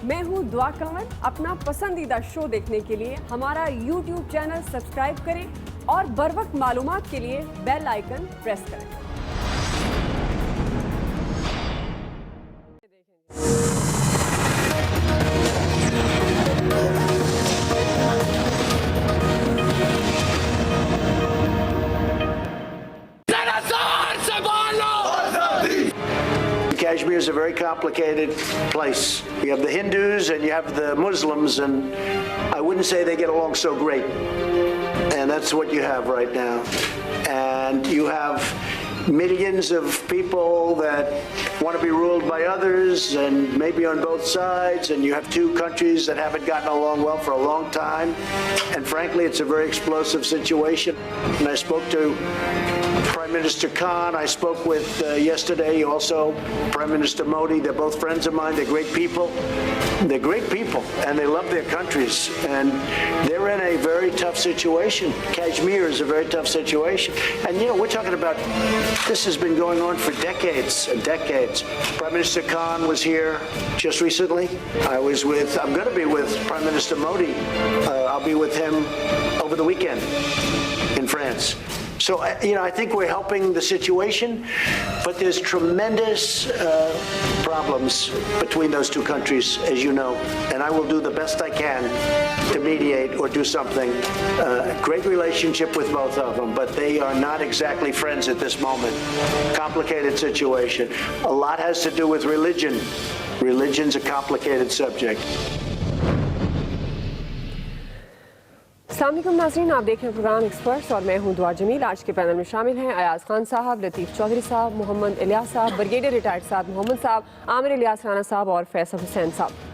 میں ہوں دعا کنور. اپنا پسندیدہ شو دیکھنے کے لیے ہمارا YouTube چینل سبسکرائب کریں اور بروقت معلومات کے لیے بیل آئیکن پریس کریں. Kashmir is a very complicated place. You have the Hindus and you have the Muslims, and I wouldn't say they get along so great. And that's what you have right now. And you have millions of people that want to be ruled by others, and maybe on both sides, and you have two countries that haven't gotten along well for a long time. And frankly, it's a very explosive situation. And I spoke to Prime Minister Khan. I spoke with yesterday also Prime Minister Modi. They're both friends of mine. They're great people. They're great people, and they love their countries. And they're in a very tough situation. Kashmir is a very tough situation. And, you know, we're talking about, this has been going on for decades and decades. Prime Minister Khan was here just recently. I'm going to be with Prime Minister Modi. I'll be with him over the weekend in France. So, you know, I think we're helping the situation, but there's tremendous problems between those two countries, as you know, and I will do the best I can to mediate or do something. Great relationship with both of them, but they are not exactly friends at this moment. Complicated situation. A lot has to do with religion. Religion's a complicated subject. السلام علیکم ناظرین، آپ دیکھ رہے ہیں programme experts اور میں ہوں دعا جمیل. آج کے پینل میں شامل ہیں ایاز خان صاحب، لطیف چودھری صاحب، محمد الیاس صاحب، بریگیڈیئر ریٹائرڈ سعد محمد صاحب، عامر الیاس رانا صاحب اور فیصل حسین صاحب.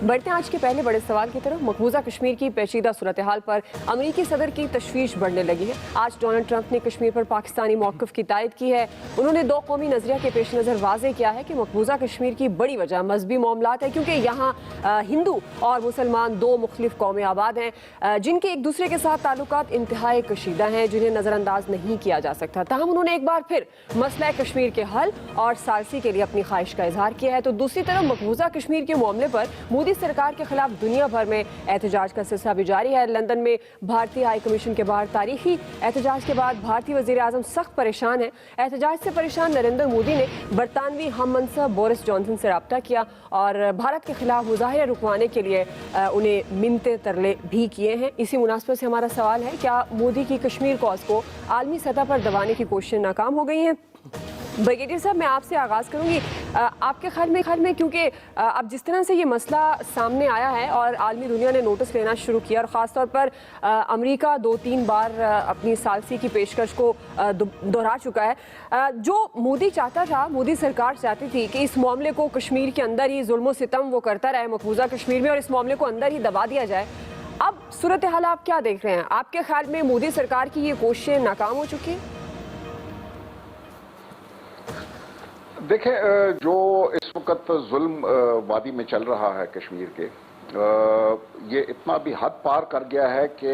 بڑھتے ہیں آج کے پہلے بڑے سوال کی طرف. مقبوضہ کشمیر کی پیچیدہ صورتحال پر امریکی صدر کی تشویش بڑھنے لگی ہے. آج ڈونلڈ ٹرمپ نے کشمیر پر پاکستانی موقف کی تائید کی ہے. انہوں نے دو قومی نظریہ کے پیش نظر واضح کیا ہے کہ مقبوضہ کشمیر کی بڑی وجہ مذہبی معاملات ہے، کیونکہ یہاں ہندو اور مسلمان دو مختلف قومیں آباد ہیں جن کے ایک دوسرے کے ساتھ تعلقات انتہائی کشیدہ ہیں، جنہیں نظر انداز نہیں کیا جا سکتا. تاہم انہوں نے ایک بار پھر مسئلہ کشمیر کے حل اور ثالثی کے لیے اپنی خواہش کا اظہار کیا ہے. تو دوسری طرف مقبوضہ کشمیر کے معاملے پر مودی سرکار کے خلاف دنیا بھر میں احتجاج کا سلسلہ بھی جاری ہے. لندن میں بھارتی ہائی کمیشن کے باہر تاریخی احتجاج کے بعد بھارتی وزیر اعظم سخت پریشان ہیں. احتجاج سے پریشان نریندر مودی نے برطانوی ہم منصب بورس جانسن سے رابطہ کیا اور بھارت کے خلاف مظاہرے رکوانے کے لیے انہیں منتیں ترلے بھی کیے ہیں. اسی مناسبت سے ہمارا سوال ہے، کیا مودی کی کشمیر کاز کو عالمی سطح پر دبانے کی کوششیں ناکام ہو گئی ہیں؟ بریگیڈیئر صاحب، میں آپ سے آغاز کروں گی. آپ کے خیال میں کیونکہ اب جس طرح سے یہ مسئلہ سامنے آیا ہے اور عالمی دنیا نے نوٹس لینا شروع کیا اور خاص طور پر امریکہ 2-3 بار اپنی ثالثی کی پیشکش کو دہرا چکا ہے، جو مودی چاہتا تھا، مودی سرکار چاہتی تھی کہ اس معاملے کو کشمیر کے اندر ہی ظلم و ستم وہ کرتا رہے مقبوضہ کشمیر میں اور اس معاملے کو اندر ہی دبا دیا جائے. اب صورتحال آپ کیا دیکھ رہے ہیں؟ آپ کے خیال میں مودی سرکار کی یہ کوششیں ناکام ہو چکی ہیں؟ دیکھیں، جو اس وقت ظلم وادی میں چل رہا ہے کشمیر کے، یہ اتنا بھی حد پار کر گیا ہے کہ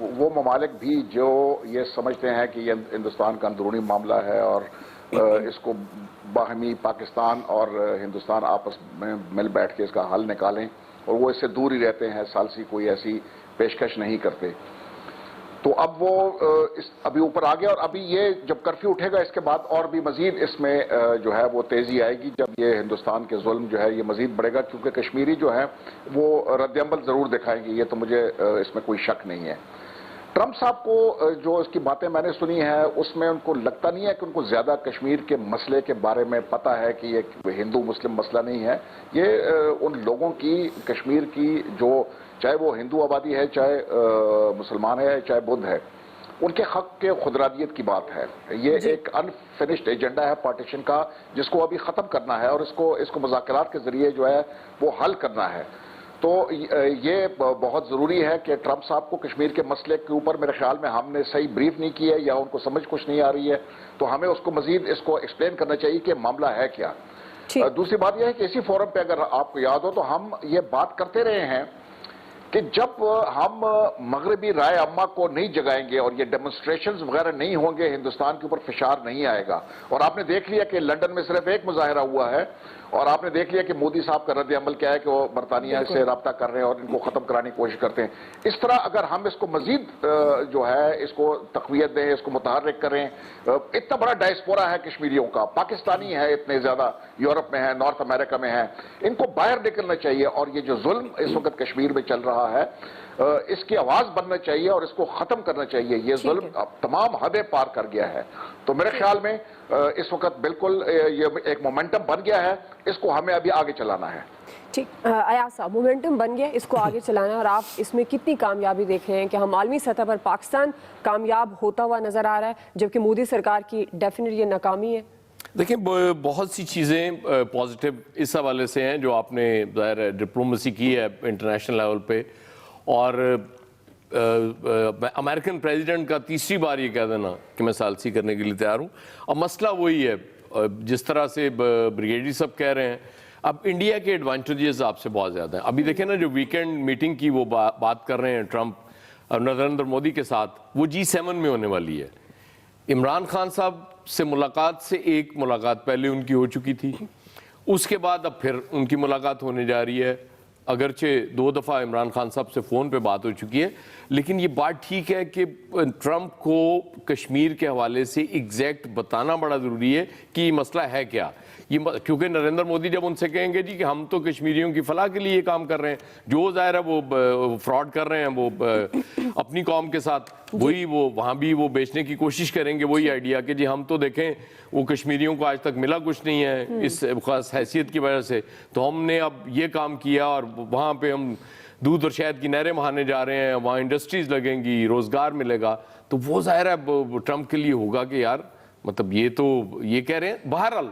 وہ ممالک بھی جو یہ سمجھتے ہیں کہ یہ ہندوستان کا اندرونی معاملہ ہے اور اس کو باہمی پاکستان اور ہندوستان آپس میں مل بیٹھ کے اس کا حل نکالیں، اور وہ اس سے دور ہی رہتے ہیں، ثالثی کوئی ایسی پیشکش نہیں کرتے. تو اب وہ ابھی اوپر آ گیا، اور ابھی یہ جب کرفیو اٹھے گا اس کے بعد اور بھی مزید اس میں جو ہے وہ تیزی آئے گی، جب یہ ہندوستان کے ظلم جو ہے یہ مزید بڑھے گا، کیونکہ کشمیری جو ہیں وہ رد عمل ضرور دکھائیں گے، یہ تو مجھے اس میں کوئی شک نہیں ہے. ٹرمپ صاحب کو جو اس کی باتیں میں نے سنی ہیں اس میں ان کو لگتا نہیں ہے کہ ان کو زیادہ کشمیر کے مسئلے کے بارے میں پتہ ہے کہ یہ ہندو مسلم مسئلہ نہیں ہے. یہ ان لوگوں کی کشمیر کی جو چاہے وہ ہندو آبادی ہے، چاہے مسلمان ہے، چاہے بدھ ہے، ان کے حق کے خودارادیت کی بات ہے. یہ ایک انفنشڈ ایجنڈا ہے پارٹیشن کا، جس کو ابھی ختم کرنا ہے اور اس کو مذاکرات کے ذریعے جو ہے وہ حل کرنا ہے. تو یہ بہت ضروری ہے کہ ٹرمپ صاحب کو کشمیر کے مسئلے کے اوپر میرے خیال میں ہم نے صحیح بریف نہیں کی ہے، یا ان کو سمجھ کچھ نہیں آ رہی ہے، تو ہمیں اس کو مزید اس کو ایکسپلین کرنا چاہیے کہ معاملہ ہے کیا. دوسری بات یہ ہے کہ اسی فورم پہ اگر آپ کو یاد ہو تو ہم یہ بات کرتے رہے ہیں کہ جب ہم مغربی رائے عامہ کو نہیں جگائیں گے اور یہ ڈیمونسٹریشنز وغیرہ نہیں ہوں گے، ہندوستان کے اوپر فشار نہیں آئے گا. اور آپ نے دیکھ لیا کہ لنڈن میں صرف ایک مظاہرہ ہوا ہے، اور آپ نے دیکھ لیا کہ مودی صاحب کا رد عمل کیا ہے کہ وہ برطانیہ سے رابطہ کر رہے ہیں اور ان کو ختم کرانے کی کوشش کرتے ہیں. اس طرح اگر ہم اس کو مزید جو ہے اس کو تقویت دیں، اس کو متحرک کریں، اتنا بڑا ڈائسپورا ہے کشمیریوں کا، پاکستانی ہے اتنے زیادہ، یورپ میں ہے، نارتھ امریکہ میں ہے، ان کو باہر نکلنا چاہیے. اور یہ جو ظلم اس وقت کشمیر میں چل رہا ہے اس کی آواز بننا چاہیے اور اس کو ختم کرنا چاہیے. یہ ظلم تمام حدیں پار کر گیا ہے. تو میرے خیال میں اس وقت بالکل یہ ایک مومنٹم بن گیا ہے، اس کو ہمیں ابھی آگے چلانا ہے. ٹھیک، ایاز صاحب، مومنٹم بن گیا، اس کو آگے چلانا ہے، اور آپ اس میں کتنی کامیابی دیکھ رہے ہیں کہ ہم عالمی سطح پر پاکستان کامیاب ہوتا ہوا نظر آ رہا ہے جبکہ مودی سرکار کی ڈیفینیٹ یہ ناکامی ہے؟ دیکھیں بہت سی چیزیں پازیٹیو اس حوالے سے ہیں جو آپ نے ظاہر ہے ڈپلومیسی کی ہے انٹرنیشنل لیول پہ، اور امریکن پریزیڈنٹ کا تیسری بار یہ کہہ دینا کہ میں ثالثی کرنے کے لیے تیار ہوں. اب مسئلہ وہی ہے جس طرح سے بریگیڈیئر صاحب کہہ رہے ہیں، اب انڈیا کے ایڈوانٹیجز آپ سے بہت زیادہ ہیں. ابھی دیکھیں نا جو ویکینڈ میٹنگ کی وہ بات کر رہے ہیں ٹرمپ اور نریندر مودی کے ساتھ، وہ G7 میں ہونے والی ہے. عمران خان صاحب سے ملاقات سے ایک ملاقات پہلے ان کی ہو چکی تھی، اس کے بعد اب پھر ان کی ملاقات ہونے جا رہی ہے. اگرچہ 2 دفعہ عمران خان صاحب سے فون پہ بات ہو چکی ہے، لیکن یہ بات ٹھیک ہے کہ ٹرمپ کو کشمیر کے حوالے سے ایگزیکٹ بتانا بڑا ضروری ہے کہ یہ مسئلہ ہے کیا. کیونکہ نریندر مودی جب ان سے کہیں گے جی کہ ہم تو کشمیریوں کی فلاح کے لیے یہ کام کر رہے ہیں، جو ظاہر ہے وہ فراڈ کر رہے ہیں وہ اپنی قوم کے ساتھ، وہی وہ وہاں بھی وہ بیچنے کی کوشش کریں گے وہی آئیڈیا کہ جی ہم تو دیکھیں وہ کشمیریوں کو آج تک ملا کچھ نہیں ہے اس خاص حیثیت کی وجہ سے، تو ہم نے اب یہ کام کیا اور وہاں پہ ہم دودھ اور شہد کی نہریں بہانے جا رہے ہیں، وہاں انڈسٹریز لگیں گی، روزگار ملے گا. تو وہ ظاہر ہے ٹرمپ کے لیے ہوگا کہ یار مطلب یہ تو یہ کہہ رہے ہیں. بہرحال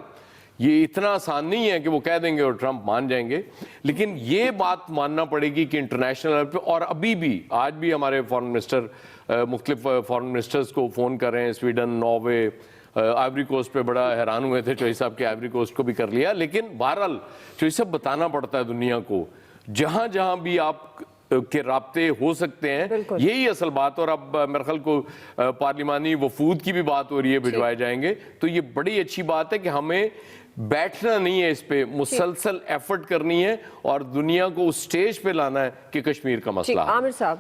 یہ اتنا آسان نہیں ہے کہ وہ کہہ دیں گے اور ٹرمپ مان جائیں گے، لیکن یہ بات ماننا پڑے گی کہ انٹرنیشنل لیول پہ، اور ابھی بھی آج بھی ہمارے فارن منسٹر مختلف فارن منسٹرز کو فون کر رہے ہیں، سویڈن، ناروے، آئیوری کوسٹ پہ بڑا حیران ہوئے تھے چوہی صاحب کے آئیوری کوسٹ کو بھی کر لیا. لیکن بہرحال چوہی صاحب بتانا پڑتا ہے دنیا کو، جہاں جہاں بھی آپ کے رابطے ہو سکتے ہیں، یہی اصل بات. اور اب میرے خیال کو پارلیمانی وفود کی بھی بات ہو رہی ہے، بھجوائے جائیں گے، تو یہ بڑی اچھی بات ہے کہ ہمیں بیٹھنا نہیں ہے، اس پہ مسلسل ایفرٹ کرنی ہے اور دنیا کو اس سٹیج پہ لانا ہے کہ کشمیر کا مسئلہ. عامر صاحب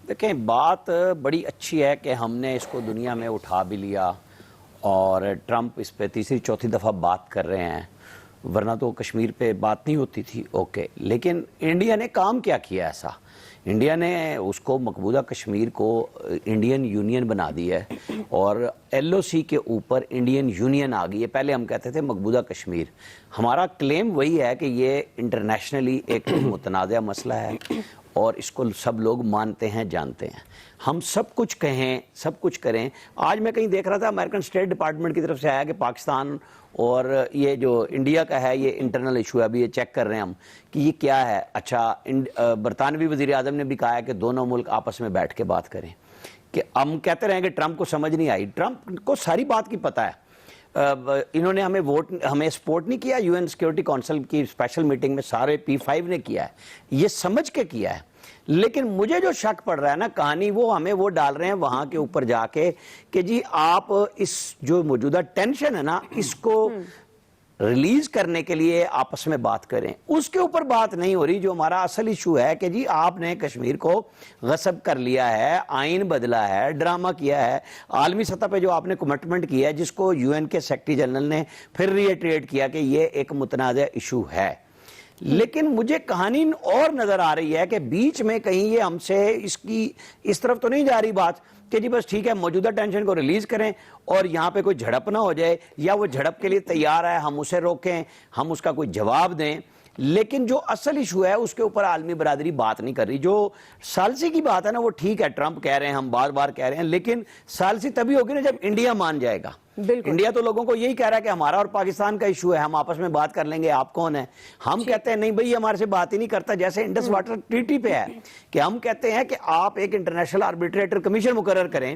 دیکھیں، بات بڑی اچھی ہے کہ ہم نے اس کو دنیا میں اٹھا بھی لیا اور ٹرمپ اس پہ تیسری چوتھی دفعہ بات کر رہے ہیں، ورنہ تو کشمیر پہ بات نہیں ہوتی تھی. اوکے، لیکن انڈیا نے کام کیا کیا ایسا؟ انڈیا نے اس کو مقبوضہ کشمیر کو انڈین یونین بنا دی ہے اور LOC کے اوپر انڈین یونین آ گئی ہے. پہلے ہم کہتے تھے مقبوضہ کشمیر. ہمارا کلیم وہی ہے کہ یہ انٹرنیشنلی ایک متنازع مسئلہ ہے اور اس کو سب لوگ مانتے ہیں، جانتے ہیں. ہم سب کچھ کہیں، سب کچھ کریں. آج میں کہیں دیکھ رہا تھا امریکن اسٹیٹ ڈپارٹمنٹ کی طرف سے آیا کہ پاکستان اور یہ جو انڈیا کا ہے یہ انٹرنل ایشو ہے، ابھی یہ چیک کر رہے ہیں ہم کہ یہ کیا ہے. اچھا، برطانوی وزیر اعظم نے بھی کہا ہے کہ دونوں ملک آپس میں بیٹھ کے بات کریں. کہ ہم کہتے رہے کہ ٹرمپ کو سمجھ نہیں آئی، ٹرمپ کو ساری بات کی پتہ ہے. انہوں نے ہمیں سپورٹ نہیں کیا UN سیکیورٹی کونسل کی اسپیشل میٹنگ میں، سارے P5 نے کیا ہے، یہ سمجھ کے کیا ہے. لیکن مجھے جو شک پڑ رہا ہے نا، کہانی وہ ہمیں وہ ڈال رہے ہیں وہاں کے اوپر جا کے کہ جی آپ اس جو موجودہ ٹینشن ہے نا اس کو ریلیز کرنے کے لیے آپس میں بات کریں. اس کے اوپر بات نہیں ہو رہی. جو ہمارا اصل ایشو ہے کہ جی آپ نے کشمیر کو غصب کر لیا ہے، آئین بدلا ہے، ڈرامہ کیا ہے، عالمی سطح پہ جو آپ نے کمٹمنٹ کیا ہے جس کو UN کے سیکرٹری جنرل نے پھر ریٹریٹ کیا کہ یہ ایک متنازع ایشو ہے. لیکن مجھے کہانی اور نظر آ رہی ہے کہ بیچ میں کہیں یہ ہم سے اس طرف تو نہیں جا رہی بات کہ جی بس ٹھیک ہے موجودہ ٹینشن کو ریلیز کریں اور یہاں پہ کوئی جھڑپ نہ ہو جائے، یا وہ جھڑپ کے لیے تیار ہے ہم اسے روکیں، ہم اس کا کوئی جواب دیں. لیکن جو اصل ایشو ہے اس کے اوپر عالمی برادری بات نہیں کر رہی. جو ثالثی کی بات ہے نا وہ ٹھیک ہے، ٹرمپ کہہ رہے ہیں، ہم بار بار کہہ رہے ہیں، لیکن ثالثی تبھی ہوگی نا جب انڈیا مان جائے گا. انڈیا تو لوگوں کو یہی کہہ رہا ہے کہ ہمارا اور پاکستان کا ایشو ہے، ہم آپس میں بات کر لیں گے، آپ کون ہیں؟ ہم کہتے ہیں نہیں بھئی ہمارے سے بات ہی نہیں کرتا. جیسے انڈس واٹر ٹریٹی پہ ہے کہ ہم کہتے ہیں کہ آپ ایک انٹرنیشنل آربیٹریٹر کمیشن مقرر کریں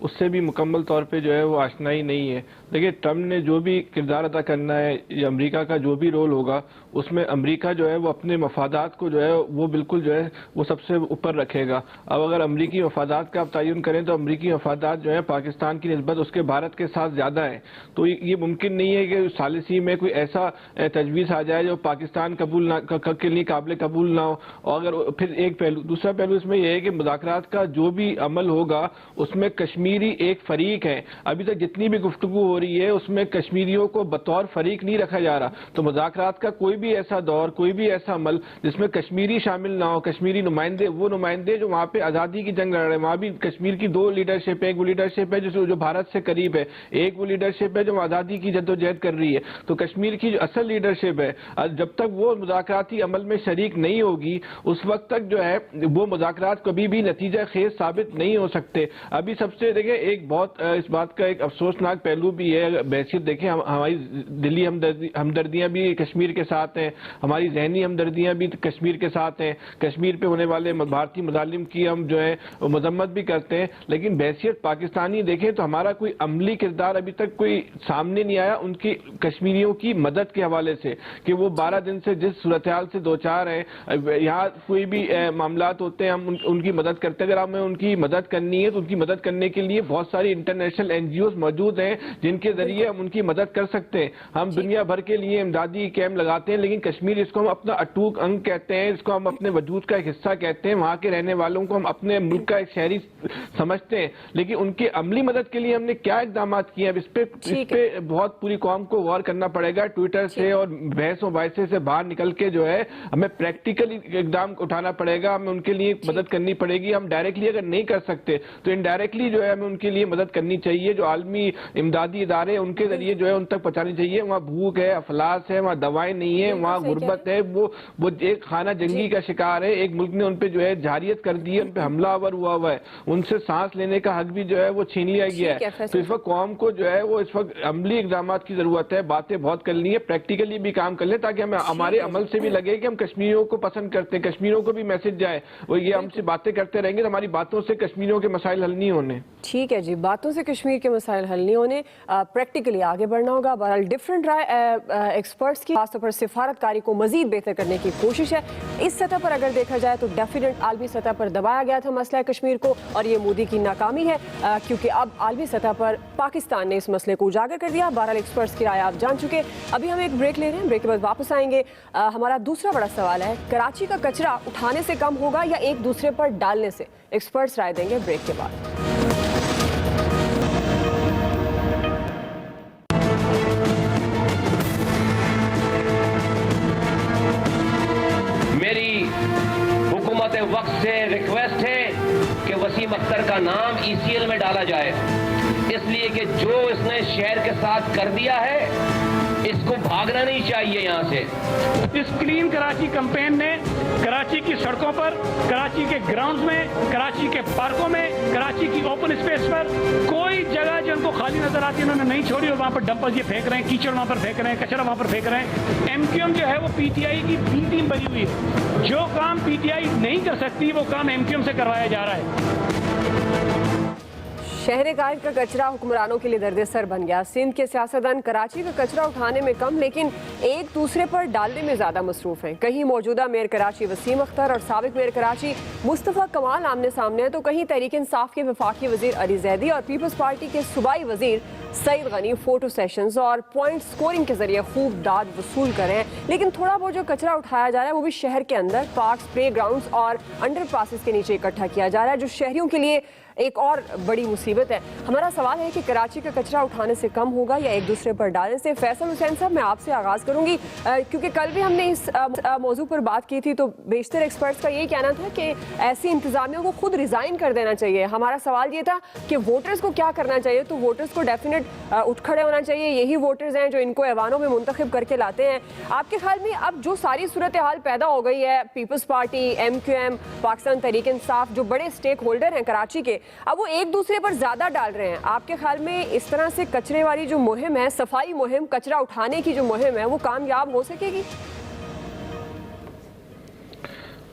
اس سے بھی مکمل طور پہ جو ہے وہ آشنائی نہیں ہے. دیکھیے ٹرمپ نے جو بھی کردار ادا کرنا ہے یا امریکہ کا جو بھی رول ہوگا اس میں امریکہ جو ہے وہ اپنے مفادات کو جو ہے وہ بالکل جو ہے وہ سب سے اوپر رکھے گا. اب اگر امریکی مفادات کا آپ تعین کریں تو امریکی مفادات جو ہے پاکستان کی نسبت اس کے بھارت کے ساتھ زیادہ ہیں. تو یہ ممکن نہیں ہے کہ ثالثی میں کوئی ایسا تجویز آ جائے جو پاکستان قبول کے لیے قابل قبول نہ ہو. اور اگر پھر ایک پہلو دوسرا پہلو اس میں یہ ہے کہ مذاکرات کا جو بھی عمل ہوگا اس میں کشمیری ایک فریق ہے. ابھی تک جتنی بھی گفتگو ہو رہی ہے اس میں کشمیریوں کو بطور فریق نہیں رکھا جا رہا. تو مذاکرات کا کوئی بھی ایسا دور کوئی بھی ایسا عمل جس میں کشمیری شامل نہ ہو, کشمیری نمائندے وہ نمائندے جو وہاں پہ آزادی کی جنگ لڑ رہے ہیں, وہاں بھی کشمیر کی دو لیڈرشپ ہے. ایک وہ لیڈرشپ ہے جو بھارت سے قریب ہے, ایک وہ لیڈرشپ ہے جو آزادی کی جدوجہد کر رہی ہے. تو کشمیر کی جو اصل لیڈرشپ ہے جب تک وہ مذاکراتی عمل میں شریک نہیں ہوگی اس وقت تک جو ہے وہ مذاکرات کبھی بھی نتیجہ خیز ثابت نہیں ہو سکتے. ابھی سب سے دیکھیں ایک بہت اس بات کا ایک افسوسناک پہلو بھی ہے. بحثیت دیکھیں ہماری دلی ہمدردیاں بھی کشمیر کے ساتھ ہیں, ہماری ذہنی ہمدردیاں بھی کشمیر کے ساتھ ہیں. کشمیر پہ ہونے والے بھارتی مظالم کی ہم جو ہے مذمت بھی کرتے ہیں, لیکن بحثیت پاکستانی دیکھیں تو ہمارا کوئی عملی کردار ابھی تک کوئی سامنے نہیں آیا ان کی کشمیریوں کی مدد کے حوالے سے کہ وہ 12 دن سے جس صورتحال سے دوچار ہیں. یہاں کوئی بھی معاملات ہوتے ہیں ہم ان کی مدد کرتے ہیں. اگر ہمیں ان کی مدد کرنی ہے تو ان کی مدد کرنے کے لیے بہت ساری انٹرنیشنل NGOs موجود ہیں جن کے ذریعے ہم ان کی مدد کر سکتے ہیں. ہم دنیا بھر کے لیے امدادی کیمپ لگاتے ہیں, لیکن کشمیر اس کو ہم اپنا اٹوٹ انگ کہتے ہیں, اس کو ہم اپنے وجود کا ایک حصہ کہتے ہیں, وہاں کے رہنے والوں کو ہم اپنے ملک کا ایک شہری سمجھتے ہیں. لیکن ان کی عملی مدد کے لیے ہم نے کیا اقدامات کیے ہیں اس پہ بہت پوری قوم کو غور کرنا پڑے گا. ٹویٹر سے اور بحث و مباحثے سے باہر نکل کے جو ہے ہمیں پریکٹیکلی اقدام اٹھانا پڑے گا, ہمیں ان کے لیے مدد کرنی پڑے گی. ہم ڈائریکٹلی اگر نہیں کر سکتے تو انڈائریکٹلی جو ہے ہمیں ان کے لیے مدد کرنی چاہیے. جو عالمی امدادی ادارے ان کے ذریعے جو ہے ان تک پہنچانی چاہیے. وہاں بھوک ہے, افلاس ہے, وہاں دوائیں نہیں ہیں, وہاں غربت ہے, وہ ایک خانہ جنگی کا شکار ہے. ایک ملک نے ان پہ جو ہے جارحیت کر دی ہے, ان پہ حملہ آور ہوا ہے, ان سے سانس لینے کا حق بھی جو ہے وہ چھین لیا گیا ہے. تو اس وقت قوم کو جو ہے وہ اس وقت عملی اقدامات کی ضرورت ہے. باتیں بہت کرنی ہے, پریکٹیکلی بھی کام کر لیں تاکہ ہمیں ہمارے عمل سے بھی لگے کہ ہم کشمیریوں کو پسند کرتے ہیں, کشمیریوں کو بھی میسج جائے. وہ یہ ہم سے باتیں کرتے رہیں گے تو ہماری باتوں سے کشمیریوں کے مسائل حل نہیں ہونے. ٹھیک ہے جی, باتوں سے کشمیر کے مسائل حل نہیں ہونے, پریکٹیکلی آگے بڑھنا ہوگا. بہرحال ڈفرنٹ رائے ایکسپرٹس کی, خاص طور پر سفارتکاری کو مزید بہتر کرنے کی کوشش ہے. اس سطح پر اگر دیکھا جائے تو ڈیفینیٹ عالمی سطح پر دبایا گیا تھا مسئلہ کشمیر کو, اور یہ مودی کی ناکامی ہے کیونکہ اب عالمی سطح پر پاکستان نے اس مسئلے کو اجاگر کر دیا. بہرحال ایکسپرٹس کی رائے آپ جان چکے. ابھی ہم ایک بریک لے رہے ہیں, بریک کے بعد واپس آئیں گے. ہمارا دوسرا بڑا سوال ہے, کراچی کا کچرا اٹھانے سے کم ہوگا یا ایک دوسرے پر ڈالنے سے؟ ایکسپرٹس رائے دیں گے بریک کے بعد. میری حکومت وقت سے ریکویسٹ ہے کہ وسیم اختر کا نام ECL میں ڈالا جائے, اس لیے کہ جو اس نے شہر کے ساتھ کر دیا ہے اس کو بھاگنا نہیں چاہیے یہاں سے. اس کلین کراچی کمپین نے کراچی کی سڑکوں پر, کراچی کے گراؤنڈز میں, کراچی کے پارکوں میں, کراچی کی اوپن اسپیس پر کوئی جگہ جو ان کو خالی نظر آتی ہے انہوں نے نہیں چھوڑی, اور وہاں پر ڈمپر یہ پھینک رہے ہیں, کیچڑ وہاں پر پھینک رہے ہیں, کچرا وہاں پر پھینک رہے ہیں. MQM جو ہے وہ PTI کی بی ٹیم بنی ہوئی ہے. جو کام PTI نہیں کر سکتی وہ کام MQM سے کروایا جا رہا ہے. شہر قائد کا کچرا حکمرانوں کے لیے درد سر بن گیا. سندھ کے سیاستدان کراچی کا کچرا اٹھانے میں کم لیکن ایک دوسرے پر ڈالنے میں زیادہ مصروف ہیں. کہیں موجودہ میئر کراچی وسیم اختر اور سابق میئر کراچی مصطفیٰ کمال آمنے سامنے ہیں, تو کہیں تحریک انصاف کے وفاقی وزیر علی زیدی اور پیپلز پارٹی کے صوبائی وزیر سعید غنی فوٹو سیشنز اور پوائنٹ سکورنگ کے ذریعے خوب داد وصول کر رہے ہیں. لیکن تھوڑا بہت جو کچرا اٹھایا جا رہا ہے وہ بھی شہر کے اندر پارکس, پلے گراؤنڈز اور انڈر پاسز کے نیچے اکٹھا کیا جا رہا ہے, جو شہریوں کے لیے ایک اور بڑی مصیبت ہے. ہمارا سوال ہے کہ کراچی کا کچرا اٹھانے سے کم ہوگا یا ایک دوسرے پر ڈالنے سے؟ فیصل حسین صاحب, میں آپ سے آغاز کروں گی کیونکہ کل بھی ہم نے اس موضوع پر بات کی تھی, تو بیشتر ایکسپرٹس کا یہی کہنا تھا کہ ایسی انتظامیہ کو خود ریزائن کر دینا چاہیے. ہمارا سوال یہ تھا کہ ووٹرز کو کیا کرنا چاہیے, تو ووٹرز کو ڈیفینیٹ اٹھ کھڑے ہونا چاہیے. یہی ووٹرز ہیں جو ان کو ایوانوں میں منتخب کر کے لاتے ہیں. آپ کے خیال میں اب جو ساری صورتحال پیدا ہو گئی ہے, Peoples party, MQM, Pakistan Tehreek Insaf, جو بڑے اسٹیک ہولڈر ہیں کراچی کے, اب وہ ایک دوسرے پر زیادہ ڈال رہے ہیں. آپ کے خیال میں اس طرح سے کچرے والی جو مہم ہے, صفائی مہم, کچرا اٹھانے کی جو مہم ہے, وہ کامیاب ہو سکے گی؟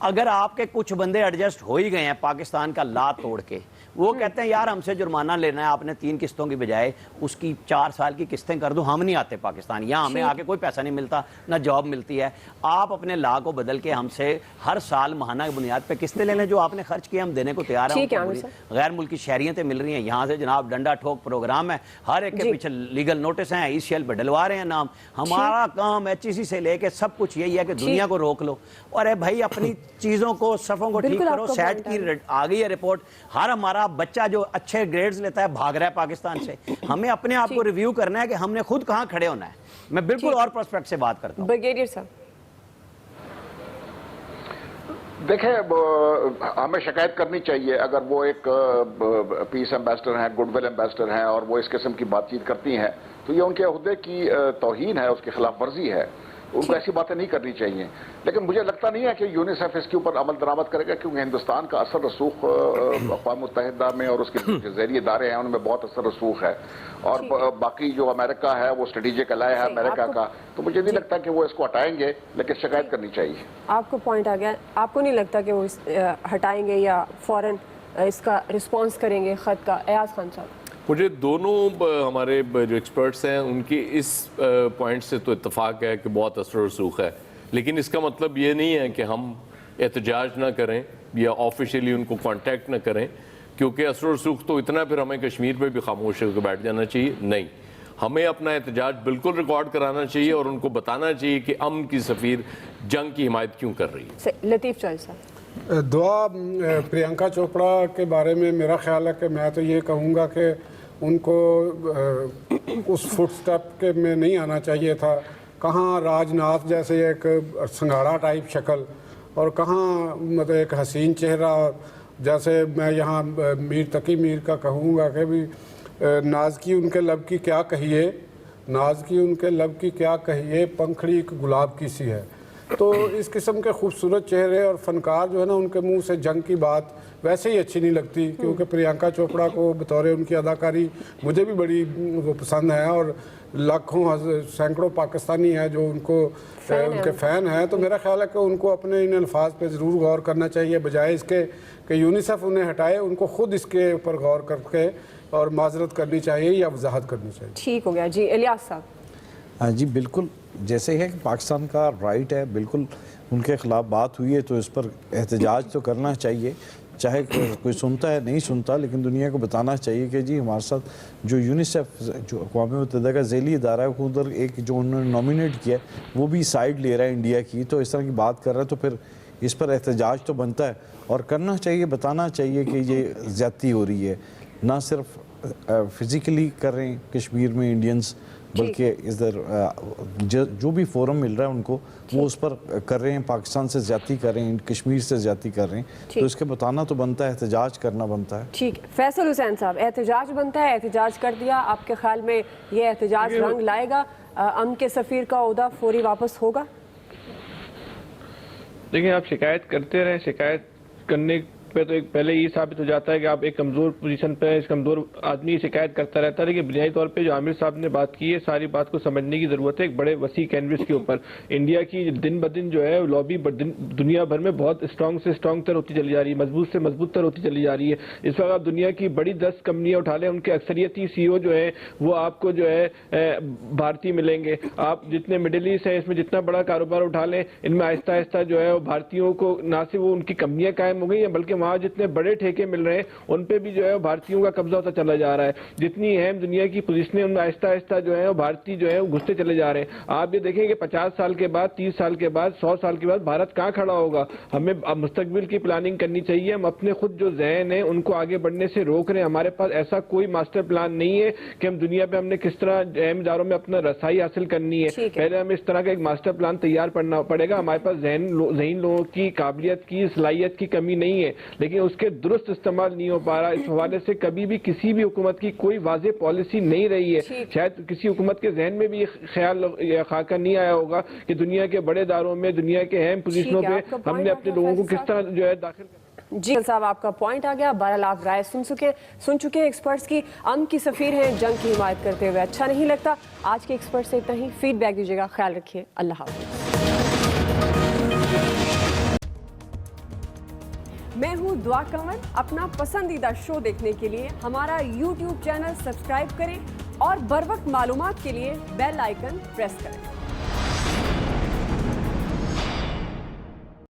اگر آپ کے کچھ بندے ایڈجسٹ ہو ہی گئے ہیں پاکستان کا لا توڑ کے, وہ کہتے ہیں یار ہم سے جرمانہ لینا ہے آپ نے 3 قسطوں کی بجائے اس کی 4 سال کی قسطیں کر دو, ہم نہیں آتے پاکستان, یہاں ہمیں آ کے کوئی پیسہ نہیں ملتا, نہ جاب ملتی ہے. آپ اپنے لا کو بدل کے ہم سے ہر سال ماہانہ بنیاد پہ قسطیں لے لیں, جو آپ نے خرچ کیا ہم دینے کو تیار ہیں. غیر ملکی شہریتیں مل رہی ہیں یہاں سے جناب, ڈنڈا ٹھوک پروگرام ہے, ہر ایک کے پیچھے لیگل نوٹس ہیں, ECL پہ ڈلوا رہے ہیں نام. ہمارا کام HEC سے لے کے سب کچھ یہی ہے کہ دنیا کو روک لو, اور بھائی اپنی چیزوں کو صفوں کو ٹھیک کرو. سیٹ کی آ گئی ہے رپورٹ, ہر ہمارا بچہ جو اچھے گریڈز لیتا ہے بھاگ رہا ہے پاکستان سے. ہمیں اپنے آپ کو ریویو کرنا ہے کہ ہم نے خود کہاں کھڑے ہونا ہے. میں بالکل اور پرسپیکٹ سے بات کرتا ہوں. بریگیڈیئر صاحب دیکھیں, ہمیں شکایت کرنی چاہیے اگر وہ ایک پیس ایمبیسڈر ہیں, گڈ ول ایمبیسڈر ہیں, اور وہ اس قسم کی بات چیت کرتی ہیں, تو یہ ان کے عہدے کی توہین ہے, اس کی خلاف ورزی ہے. ان کو ایسی باتیں نہیں کرنی چاہیے. لیکن مجھے لگتا نہیں ہے کہ یونیسیف اس کے اوپر عمل درآمد کرے گا, کیونکہ ہندوستان کا اثر رسوخ اقوام متحدہ میں اور اس کے ذیلی ادارے ہیں ان میں بہت اثر رسوخ ہے, اور باقی جو امریکہ ہے وہ اسٹریٹجک الائی ہے امریکہ کا, تو مجھے نہیں لگتا کہ وہ اس کو ہٹائیں گے, لیکن شکایت کرنی چاہیے. آپ کو پوائنٹ آ گیا, آپ کو نہیں لگتا کہ وہ ہٹائیں گے یا فوراً اس کا رسپانس کریں گے خط کا؟ ایاز خان صاحب. مجھے دونوں ہمارے جو ایکسپرٹس ہیں ان کی اس پوائنٹ سے تو اتفاق ہے کہ بہت اثر و رسوخ ہے, لیکن اس کا مطلب یہ نہیں ہے کہ ہم احتجاج نہ کریں یا آفیشیلی ان کو کانٹیکٹ نہ کریں, کیونکہ اثر و رسوخ تو اتنا پھر ہمیں کشمیر پہ بھی خاموش ہو کے بیٹھ جانا چاہیے. نہیں, ہمیں اپنا احتجاج بالکل ریکارڈ کرانا چاہیے اور ان کو بتانا چاہیے کہ امن کی سفیر جنگ کی حمایت کیوں کر رہی ہے. لطیف چوہدری صاحب. دعا پرینکا چوپڑا کے بارے میں میرا خیال ہے کہ میں تو یہ کہوں گا کہ ان کو اس فٹ سٹیپ کے میں نہیں آنا چاہیے تھا. کہاں راج ناتھ جیسے ایک سنگھاڑا ٹائپ شکل, اور کہاں مطلب ایک حسین چہرہ, جیسے میں یہاں میر تقی میر کا کہوں گا کہ بھی ناز کی ان کے لب کی کیا کہیے, ناز کی ان کے لب کی کیا کہیے, پنکھڑی ایک گلاب کی سی ہے. تو اس قسم کے خوبصورت چہرے اور فنکار جو ہے نا, ان کے منہ سے جنگ کی بات ویسے ہی اچھی نہیں لگتی, کیونکہ پرینکا چوپڑا کو بطور ان کی اداکاری مجھے بھی بڑی وہ پسند ہے, اور لاکھوں سینکڑوں پاکستانی ہیں جو ان کے فین ہیں. تو میرا خیال ہے کہ ان کو اپنے ان الفاظ پہ ضرور غور کرنا چاہیے, بجائے اس کے کہ یونیسیف انہیں ہٹائے. ان کو خود اس کے اوپر غور کر کے اور معذرت کرنی چاہیے یا وضاحت کرنی چاہیے. ٹھیک ہو گیا جی. الیاس صاحب. جی بالکل, جیسے ہے کہ پاکستان کا رائٹ ہے, بالکل ان کے خلاف بات ہوئی ہے تو اس پر احتجاج تو کرنا چاہیے, چاہے کوئی سنتا ہے نہیں سنتا, لیکن دنیا کو بتانا چاہیے کہ جی ہمارے ساتھ جو یونیسیف جو اقوام متحدہ کا ذیلی ادارہ ہے, وہ ادھر ایک جو انہوں نے نومینیٹ کیا ہے وہ بھی سائیڈ لے رہا ہے انڈیا کی, تو اس طرح کی بات کر رہا ہے, تو پھر اس پر احتجاج تو بنتا ہے اور کرنا چاہیے, بتانا چاہیے کہ یہ زیادتی ہو رہی ہے. نہ صرف فزیکلی کر رہے ہیں کشمیر میں انڈینز, بلکہ ادھر جو بھی فورم مل رہا ہے ان کو وہ اس پر کر رہے ہیں, پاکستان سے زیادتی کر رہے ہیں, کشمیر سے زیادتی کر رہے ہیں, تو اس کے بتانا تو بنتا ہے, احتجاج کرنا بنتا ہے. ٹھیک ہے. فیصل حسین صاحب, احتجاج بنتا ہے, احتجاج کر دیا, آپ کے خیال میں یہ احتجاج رنگ لائے گا, امن کے سفیر کا عہدہ فوری واپس ہوگا؟ دیکھیں, آپ شکایت کرتے رہیں, شکایت کرنے پہ تو ایک پہلے یہ ثابت ہو جاتا ہے کہ آپ ایک کمزور پوزیشن پہ, اس کمزور آدمی شکایت کرتا رہتا ہے. لیکن بنیادی طور پہ جو عامر صاحب نے بات کی ہے, ساری بات کو سمجھنے کی ضرورت ہے. ایک بڑے وسیع کینوس کے اوپر انڈیا کی دن بدن جو ہے لابی دنیا بھر میں بہت اسٹرانگ سے اسٹرانگ تر ہوتی چلی جا رہی ہے, مضبوط سے مضبوط تر ہوتی چلی جا رہی ہے. اس وقت آپ دنیا کی بڑی 10 کمپنیاں اٹھا لیں, ان کے اکثریتی CEO جو ہیں وہ آپ کو جو ہے بھارتی ملیں گے. آپ جتنے مڈل ایسٹ ہیں اس میں جتنا بڑا کاروبار اٹھا لیں, ان میں آہستہ آہستہ جو ہے بھارتیوں کو نہ صرف وہ ان کی کمپنیاں قائم ہو گئی ہیں, بلکہ وہاں جتنے بڑے ٹھیکے مل رہے ہیں ان پہ بھی جو ہے بھارتیوں کا قبضہ ہوتا چلا جا رہا ہے. جتنی اہم دنیا کی پوزیشنیں ان میں آہستہ آہستہ جو ہے بھارتی جو ہے وہ گھستے چلے جا رہے ہیں. آپ یہ دیکھیں کہ 50 سال کے بعد, 30 سال کے بعد, 100 سال کے بعد بھارت کہاں کھڑا ہوگا. ہمیں مستقبل کی پلاننگ کرنی چاہیے. ہم اپنے خود جو ذہن ہیں ان کو آگے بڑھنے سے روک رہے ہیں. ہمارے پاس ایسا کوئی ماسٹر پلان نہیں ہے کہ ہم دنیا پہ ہم نے کس طرح اہم اداروں میں اپنا رسائی حاصل کرنی ہے. پہلے ہمیں اس طرح کا ایک ماسٹر پلان تیار کرنا پڑے گا. ہمارے پاس ذہین لوگوں کی قابلیت کی صلاحیت کی کمی نہیں ہے, لیکن اس کے درست استعمال نہیں ہو پا رہا. اس حوالے سے کبھی بھی کسی بھی حکومت کی کوئی واضح پالیسی نہیں رہی ہے. شاید کسی حکومت کے ذہن میں بھی یہ خیال خاکہ نہیں آیا ہوگا کہ دنیا کے بڑے اداروں میں, دنیا کے اہم پوزیشنوں پہ ہم نے اپنے لوگوں کو کس طرح جو ہے داخل کرنا. جی صاحب, آپ کا پوائنٹ آ گیا. بہرحال آپ رائے سن چکے ہیں ایکسپرٹس کی. امن کی سفیر ہیں, جنگ کی حمایت کرتے ہوئے اچھا نہیں لگتا. آج کے ایکسپرٹ سے اتنا ہی. فیڈ بیک دیجیے گا. خیال رکھیے. اللہ حافظ. میں ہوں دعا کنور. اپنا پسندیدہ شو دیکھنے کے لیے ہمارا YouTube چینل سبسکرائب کریں اور بر وقت معلومات کے لیے بیل آئیکن پریس کریں.